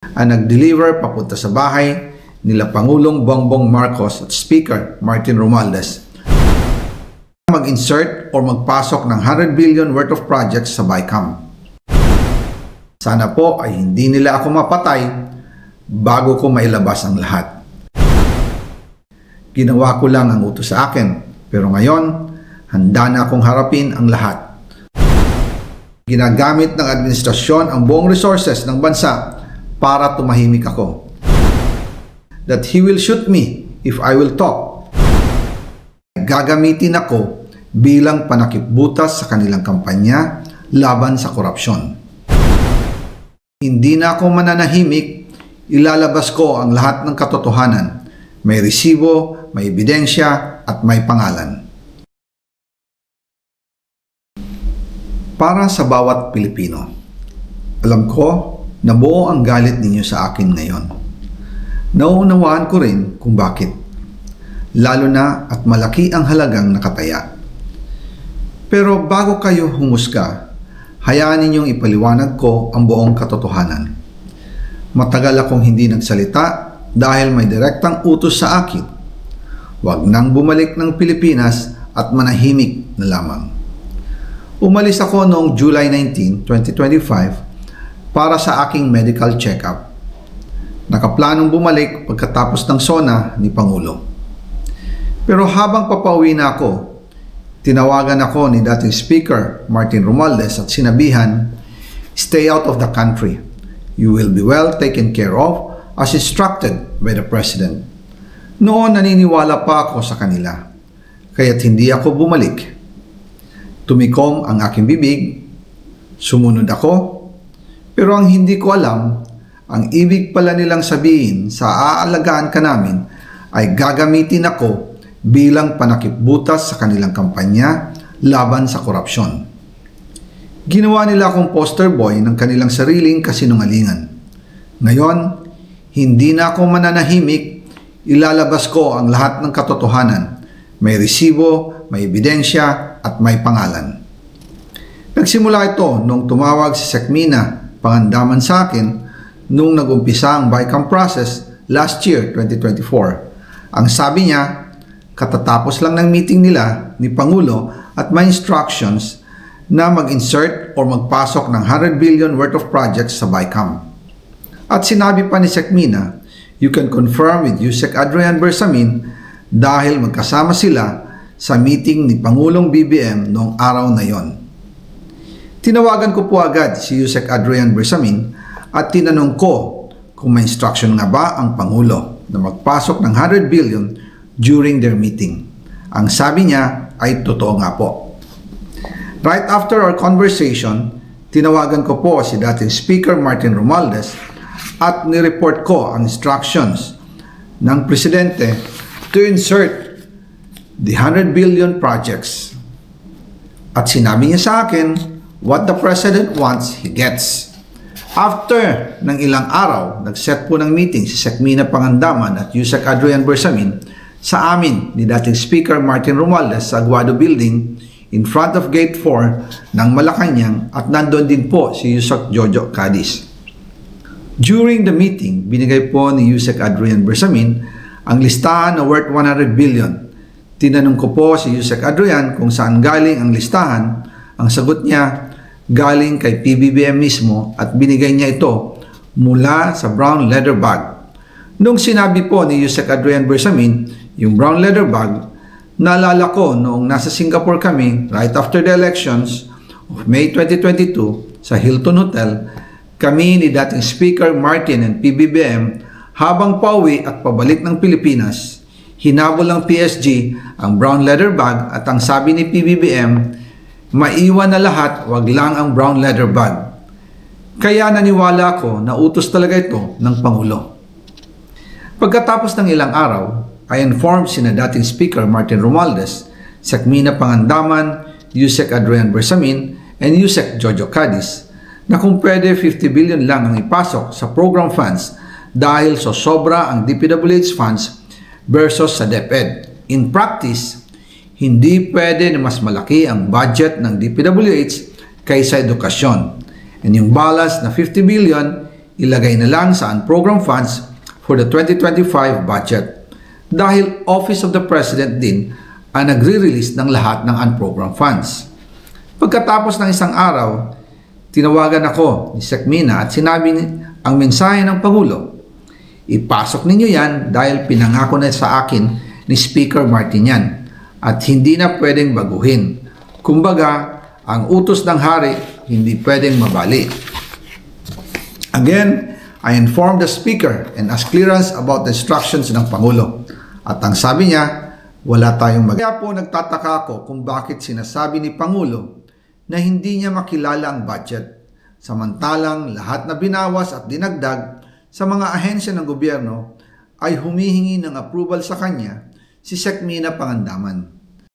ang nag-deliver papunta sa bahay nila Pangulong Bongbong Marcos at Speaker Martin Romualdez mag-insert o magpasok ng 100 billion worth of projects sa BICAM. Sana po ay hindi nila ako mapatay bago ko mailabas ang lahat. Ginawa ko lang ang utos sa akin, pero ngayon, handa na akong harapin ang lahat. Ginagamit ng administrasyon ang buong resources ng bansa para tumahimik ako. That he will shoot me if I will talk. Gagamitin ako bilang panakipbutas sa kanilang kampanya laban sa korupsyon. Hindi na ako mananahimik, ilalabas ko ang lahat ng katotohanan. May resibo, may ebidensya, at may pangalan. Para sa bawat Pilipino, alam ko na buo ang galit ninyo sa akin ngayon. Nauunawaan ko rin kung bakit. Lalo na at malaki ang halagang nakataya. Pero bago kayo humusga, hayaan ninyong ipaliwanag ko ang buong katotohanan. Matagal akong hindi nagsalita dahil may direktang utos sa akin. Huwag nang bumalik ng Pilipinas at manahimik na lamang. Umalis ako noong July 19, 2025 para sa aking medical check-up. Nakaplanong bumalik pagkatapos ng SONA ni Pangulo. Pero habang papauwi na ako, tinawagan ako ni dating Speaker Martin Romualdez at sinabihan, "Stay out of the country. You will be well taken care of as instructed by the President." Noon naniniwala pa ako sa kanila, kaya't hindi ako bumalik. Tumikom ang aking bibig, sumunod ako, pero ang hindi ko alam, ang ibig pala nilang sabihin sa aalagaan ka namin ay gagamitin ako bilang panakipbutas sa kanilang kampanya laban sa korupsyon. Ginawa nila akong poster boy ng kanilang sariling kasinungalingan. Ngayon, hindi na ako mananahimik, ilalabas ko ang lahat ng katotohanan. May resibo, may ebidensya, at may pangalan. Nagsimula ito nung tumawag si Sekmina Pangandaman sa akin nung nag-umpisa ang BICAM process last year, 2024. Ang sabi niya, katatapos lang ng meeting nila ni Pangulo at may instructions na mag-insert o magpasok ng 100 billion worth of projects sa BICAM. At sinabi pa ni Sekmina, you can confirm with Yusek Adrian Bersamin dahil magkasama sila sa meeting ni Pangulong BBM noong araw na yon. Tinawagan ko po agad si Yusek Adrian Bersamin at tinanong ko kung may instruction nga ba ang Pangulo na magpasok ng 100 billion during their meeting. Ang sabi niya ay totoo nga po. Right after our conversation, tinawagan ko po si dating Speaker Martin Romualdez at nireport ko ang instructions ng Presidente to insert the 100 billion projects. At sinabi niya sa akin, what the President wants, he gets. After ng ilang araw, nag-set po ng meeting si Sekmina Pangandaman at Yusek Adrian Bersamin sa amin ni dating Speaker Martin Romualdez sa Aguado Building in front of Gate 4 ng Malacanang at nandoon din po si Yusek Jojo Cadiz. During the meeting, binigay po ni Yusek Adrian Bersamin ang listahan na worth 100 billion. Tinanong ko po si Yusek Adrian kung saan galing ang listahan. Ang sagot niya, galing kay PBBM mismo at binigay niya ito mula sa brown leather bag. Nung sinabi po ni Yusek Adrian Bersamin, yung brown leather bag, naalala ko noong nasa Singapore kami right after the elections of May 2022 sa Hilton Hotel, kami ni dating Speaker Martin and PBBM habang pauwi at pabalik ng Pilipinas, hinabol ng PSG ang brown leather bag at ang sabi ni PBBM, maiwan na lahat, wag lang ang brown leather bag. Kaya naniwala ko na utos talaga ito ng Pangulo. Pagkatapos ng ilang araw, I informed sina dating Speaker Martin Romualdez, Sekmina Pangandaman, Yusek Adrian Bersamin, and Yusek Jojo Cadiz na kung pwede 50 billion lang ang ipasok sa program funds dahil so sobra ang DPWH funds versus sa DepEd. In practice, hindi pwede na mas malaki ang budget ng DPWH kaysa edukasyon. And yung balance na 50 billion, ilagay na lang sa unprogrammed funds for the 2025 budget dahil Office of the President din ang nagre-release ng lahat ng unprogrammed funds. Pagkatapos ng isang araw, tinawagan ako ni Sec Mina at sinabi ang mensahe ng Pangulo. Ipasok ninyo yan dahil pinangako na sa akin ni Speaker Martin yan at hindi na pwedeng baguhin. Kumbaga, ang utos ng hari hindi pwedeng mabali. Again, I informed the Speaker and asked clearance about the instructions ng Pangulo. At ang sabi niya, wala tayong Kaya po nagtataka ako kung bakit sinasabi ni Pangulo na hindi niya makilala ang budget. Samantalang lahat na binawas at dinagdag sa mga ahensya ng gobyerno ay humihingi ng approval sa kanya si Sec Mina Pangandaman.